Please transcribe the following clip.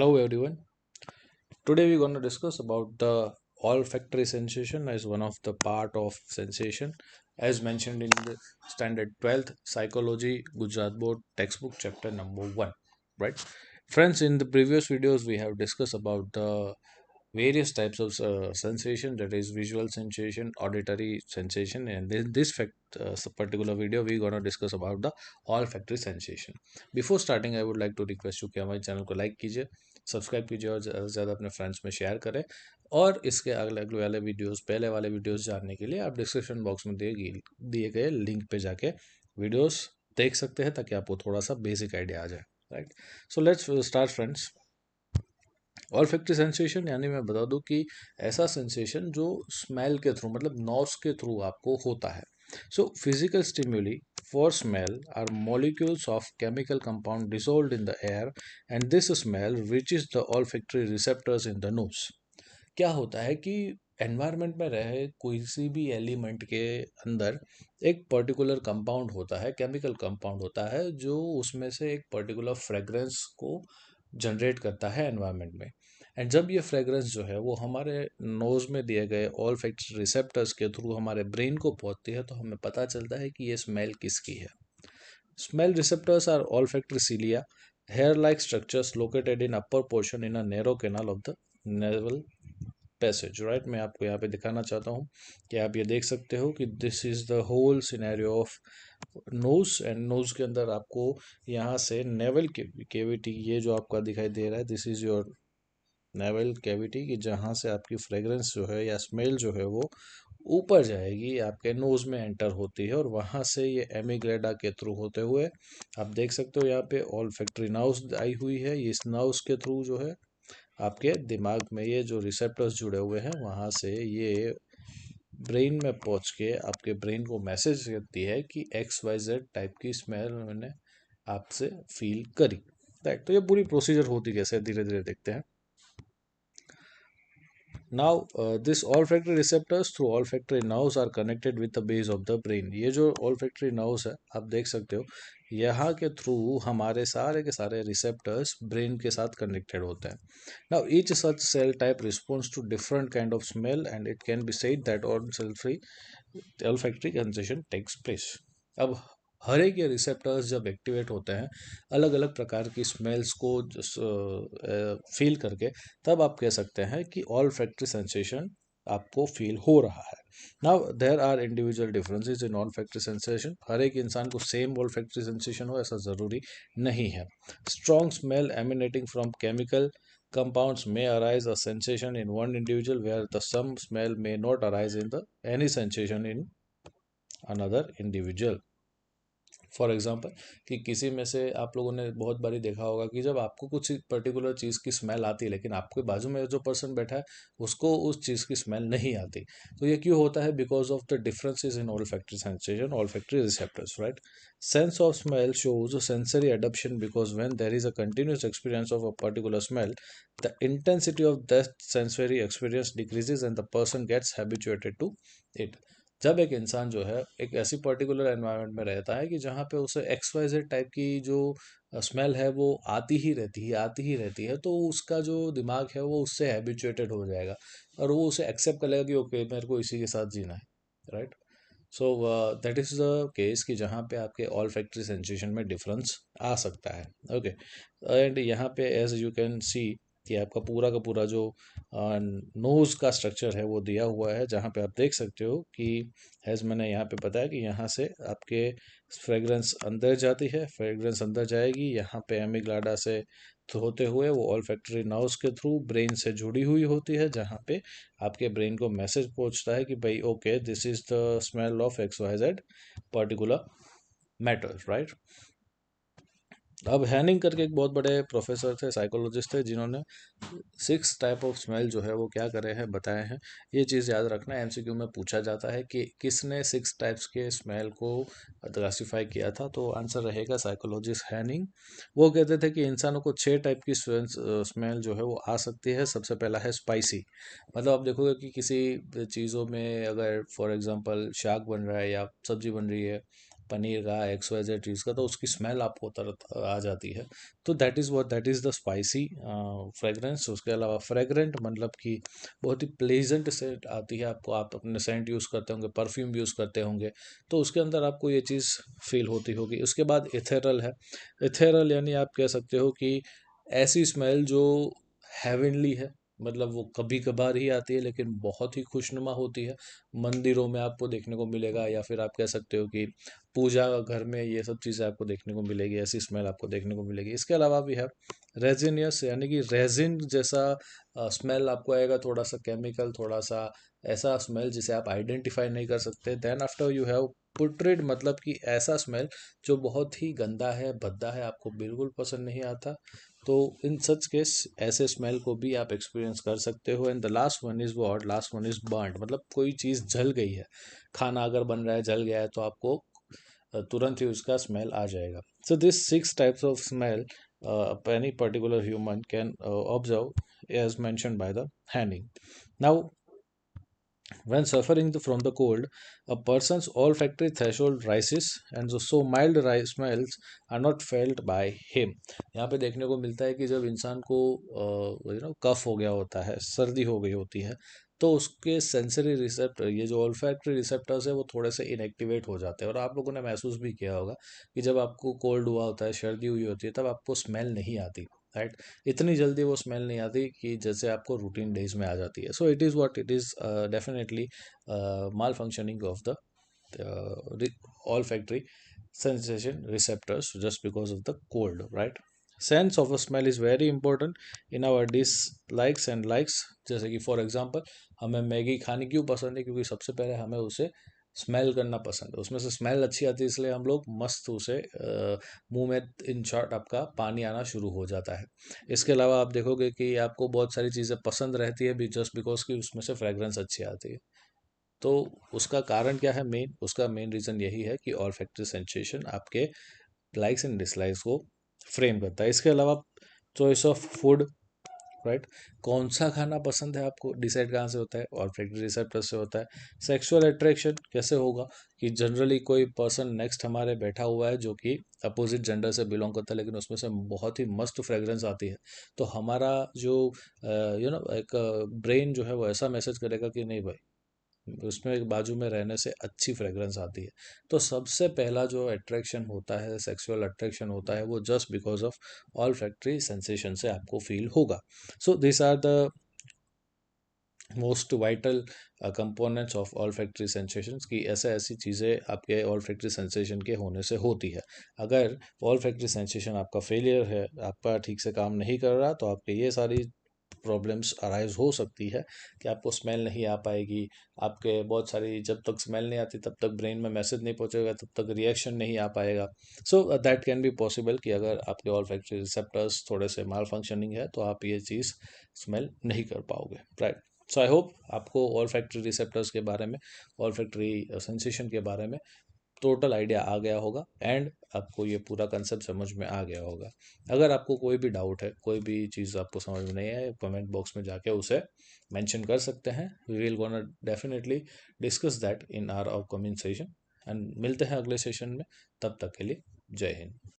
Hello everyone. Today we're going to discuss about the olfactory sensation as one of the part of sensation as mentioned in the standard 12th psychology Gujarat board textbook chapter number 1, right? Friends, in the previous videos we have discussed about the various types of sensation, that is visual sensation, auditory sensation, and in this particular video we're going to discuss about the olfactory sensation. Before starting I would like to request you कि हमारे channel को like कीजिए, subscribe कीजिए और ज़्यादा से ज़्यादा अपने फ्रेंड्स में शेयर करें। और इसके अगले अगले वाले वीडियोस, पहले वाले वीडियोस जानने के लिए आप डिस्क्रिप्शन बॉक्स में दिए गए लिंक पे जाके वीडियोस देख सकते हैं ताकि आपको थोड़ा सा बेसिक आइडिया आ जाए, right? So let's start friends. Olfactory sensation यानी मैं बता दूं कि ऐसा सेंसेशन जो स्मेल के थ्रू, मतलब नॉस के थ्रू आपको होता है। So physical stimuli for smell are molecules of chemical compound dissolved in the air and this smell reaches the olfactory receptors in the nose. क्या होता है कि एनवायरनमेंट में रहे कोई सी भी एलिमेंट के अंदर एक पर्टिकुलर कंपाउंड होता है, केमिकल कंपाउंड होता है जो उसमें से एक पर्टिकुलर फ्रेग्रेंस को जनरेट करता है एनवायरनमेंट में। एंड जब ये फ्रेग्रेंस जो है वो हमारे नोज में दिए गए ऑल्फैक्टरी रिसेप्टर्स के थ्रू हमारे ब्रेन को पहुंचती है तो हमें पता चलता है कि ये स्मेल किसकी है। Smell receptors are olfactory cilia, hair like structures located in upper portion in a narrow canal of the nasal passage, right? मैं आपको यहाँ पे दिखाना चाहता हूँ कि आप ये देख सकते हो कि this is the whole scenario of nose. And nose के अंदर आपको यहाँ से नेवल केविटी, ये जो आपका दिखाई दे रहा है, this is your naval cavity, कि जहाँ से आपकी फ्रेग्रेंस जो है या स्मेल जो है वो ऊपर जाएगी, आपके नोज में एंटर होती है और वहाँ से ये एमिग्रेडा के थ्रू होते हुए आप देख सकते हो यहाँ पे ऑल फैक्ट्री नाउस आई हुई है। इस नाउस के थ्रू जो है आपके दिमाग में ये जो रिसेप्टर्स जुड़े हुए हैं वहाँ से ये ब्रेन में पहुँच के आपके ब्रेन को मैसेज करती है कि XYZ टाइप की स्मेल मैंने आपसे फील करी, राइट? तो ये पूरी प्रोसीजर होती कैसे, धीरे धीरे देखते हैं। Now, this olfactory receptors through olfactory nerves are connected with the base of the brain। ये जो olfactory nerves है आप देख सकते हो, यहाँ के थ्रू हमारे सारे के सारे रिसेप्टर्स ब्रेन के साथ कनेक्टेड होते हैं। Now, each such cell type responds to different kind of smell and it can be said that all cell free olfactory sensation takes place। अब हर एक ये रिसेप्टर्स जब एक्टिवेट होते हैं अलग अलग प्रकार की स्मेल्स को फील करके, तब आप कह सकते हैं कि ऑल फैक्ट्री सेंसेशन आपको फील हो रहा है। Now there are individual differences in olfactory sensation. हर एक इंसान को सेम ऑल फैक्ट्री सेंसेशन हो ऐसा ज़रूरी नहीं है। Strong smell emanating from chemical compounds may arise a sensation in one individual where the some smell may not arise in the any sensation in another individual। For example कि किसी में से आप लोगों ने बहुत बारी देखा होगा कि जब आपको कुछ पर्टिकुलर चीज़ की स्मेल आती है लेकिन आपके बाजू में जो पर्सन बैठा है उसको उस चीज़ की स्मेल नहीं आती। तो ये क्यों होता है? Because of the differences in olfactory sensation, all factory receptors, right? Sense of smell shows sensory adaptation because when there is a continuous experience of a particular smell, the intensity of that sensory experience decreases and the person gets habituated to it। जब एक इंसान जो है एक ऐसी particular environment में रहता है कि जहाँ पे उसे XYZ टाइप की जो स्मेल है वो आती ही रहती है, आती ही रहती है, तो उसका जो दिमाग है वो उससे हैबिचुएटेड हो जाएगा और वो उसे एक्सेप्ट कर लेगा कि ओके मेरे को इसी के साथ जीना है, right? So that is the case कि जहाँ पे आपके ऑल फैक्ट्री सेंसेशन में डिफरेंस आ सकता है। ओके, एंड यहाँ पे एज यू कैन सी कि आपका पूरा का पूरा जो नोज़ का स्ट्रक्चर है वो दिया हुआ है, जहाँ पे आप देख सकते हो कि एज मैंने यहाँ पे बताया कि यहाँ से आपके फ्रेग्रेंस अंदर जाती है, फ्रेग्रेंस अंदर जाएगी, यहाँ पे एमिग्लाडा से होते हुए वो ऑल फैक्ट्री नर्व्स के थ्रू ब्रेन से जुड़ी हुई होती है, जहाँ पे आपके ब्रेन को मैसेज पहुंचता है कि भाई okay this is the smell of XYZ particular matter, right? अब हैनिंग करके एक बहुत बड़े प्रोफेसर थे, साइकोलॉजिस्ट थे, जिन्होंने 6 टाइप ऑफ स्मेल जो है वो क्या करे हैं, बताए हैं। ये चीज़ याद रखना, MCQ में पूछा जाता है कि किसने 6 टाइप्स के स्मेल को क्लासीफाई किया था, तो आंसर रहेगा साइकोलॉजिस्ट हैनिंग। वो कहते थे कि इंसानों को 6 टाइप की स्मेल जो है वो आ सकती है। सबसे पहला है स्पाइसी। मतलब आप देखोगे कि किसी चीज़ों में अगर फॉर एग्जांपल शाक बन रहा है या सब्जी बन रही है पनीर का, XYZ चीज़ का, तो उसकी स्मेल आपको आ जाती है। तो that is the spicy fragrance. उसके अलावा फ्रेगरेंट मतलब कि बहुत ही प्लेजेंट सेंट आती है आपको, आप अपने सेंट यूज़ करते होंगे, परफ्यूम यूज़ करते होंगे, तो उसके अंदर आपको ये चीज़ फील होती होगी। उसके बाद इथेरल है। इथेरल यानी आप कह सकते हो कि ऐसी स्मेल जो हेवनली है, मतलब वो कभी कभार ही आती है लेकिन बहुत ही खुशनुमा होती है। मंदिरों में आपको देखने को मिलेगा, या फिर आप कह सकते हो कि पूजा घर में ये सब चीज़ें आपको देखने को मिलेगी, ऐसी स्मेल आपको देखने को मिलेगी। इसके अलावा भी है रेजिनियस, यानी कि रेजिन जैसा स्मेल आपको आएगा, थोड़ा सा केमिकल, थोड़ा सा ऐसा स्मेल जिसे आप आइडेंटिफाई नहीं कर सकते। देन आफ्टर यू हैव पुट्रिड, मतलब कि ऐसा स्मेल जो बहुत ही गंदा है, भद्दा है, आपको बिल्कुल पसंद नहीं आता। तो इन सच केस ऐसे स्मेल को भी आप एक्सपीरियंस कर सकते हो। And the last one is what, last one is burned, मतलब कोई चीज़ जल गई है, खाना अगर बन रहा है जल गया है, तो आपको तुरंत ही उसका स्मेल आ जाएगा। So this 6 types of smell any particular human can observe as mentioned by the Henning. Now when suffering from the cold, a person's olfactory threshold rises, and so mild smells are not felt by him. यहाँ पे देखने को मिलता है कि जब इंसान को कफ हो गया होता है, सर्दी हो गई होती है, तो उसके सेंसरी रिसेप्टर, ये जो ऑल्फैक्टरी रिसेप्टर्स है, वो थोड़े से इनएक्टिवेट हो जाते हैं। और आप लोगों ने महसूस भी किया होगा कि जब आपको कोल्ड हुआ होता है, सर्दी हुई होती है, तब आपको स्मेल नहीं आती, राइट। इतनी जल्दी वो स्मेल नहीं आती कि जैसे आपको रूटीन डेज में आ जाती है। So it is what it is, definitely mall functioning of the olfactory sensation receptors just because of the cold, right? Sense of a smell is very important in our dislikes and likes। जैसे कि for example, हमें Maggi खानी क्यों पसंद है, क्योंकि सबसे पहले हमें उसे स्मेल करना पसंद है, उसमें से स्मेल अच्छी आती है, इसलिए हम लोग मस्त उसे मुंह में, इन शॉर्ट आपका पानी आना शुरू हो जाता है। इसके अलावा आप देखोगे कि आपको बहुत सारी चीज़ें पसंद रहती है भी जस्ट बिकॉज कि उसमें से फ्रेग्रेंस अच्छी आती है। तो उसका कारण क्या है, मेन उसका मेन रीज़न यही है कि ऑल्फैक्टरी सेंसेशन आपके लाइक्स एंड डिसलाइक्स को फ्रेम करता है। इसके अलावा चॉइस ऑफ फूड, राइट, कौन सा खाना पसंद है आपको, डिसाइड कहाँ से होता है, ऑल्फैक्टरी रिसेप्टर से होता है। सेक्सुअल अट्रैक्शन कैसे होगा, कि जनरली कोई पर्सन नेक्स्ट हमारे बैठा हुआ है जो कि अपोजिट जेंडर से बिलोंग करता है, लेकिन उसमें से बहुत ही मस्त फ्रेग्रेंस आती है, तो हमारा जो एक ब्रेन जो है वो ऐसा मैसेज करेगा कि नहीं भाई, उसमें एक बाजू में रहने से अच्छी फ्रेग्रेंस आती है। तो सबसे पहला जो अट्रैक्शन होता है, सेक्सुअल अट्रैक्शन होता है, वो just because of olfactory sensation से आपको फील होगा। So this are the most vital components of olfactory sensations, की ऐसे ऐसी चीज़ें आपके ऑल फैक्ट्री सेंसेशन के होने से होती है। अगर ऑल फैक्ट्री सेंसेशन आपका फेलियर है, आपका ठीक से काम नहीं कर रहा, तो आपके ये सारी प्रॉब्लम्स अराइज हो सकती है कि आपको स्मेल नहीं आ पाएगी, आपके बहुत सारी, जब तक स्मेल नहीं आती तब तक ब्रेन में मैसेज नहीं पहुंचेगा, तब तक रिएक्शन नहीं आ पाएगा। So that can be possible कि अगर आपके ऑल फैक्ट्री रिसेप्टर्स थोड़े से माल फंक्शनिंग है, तो आप ये चीज़ स्मेल नहीं कर पाओगे, राइट। सो आई होप आपको ऑल फैक्ट्री रिसेप्टर्स के बारे में, ऑल फैक्ट्री सेंसेशन के बारे में टोटल आइडिया आ गया होगा, एंड आपको ये पूरा कंसेप्ट समझ में आ गया होगा। अगर आपको कोई भी डाउट है, कोई भी चीज़ आपको समझ में नहीं है, कमेंट बॉक्स में जाके उसे मेंशन कर सकते हैं। We will gonna definitely discuss that in our upcoming session, and मिलते हैं अगले सेशन में। तब तक के लिए जय हिंद।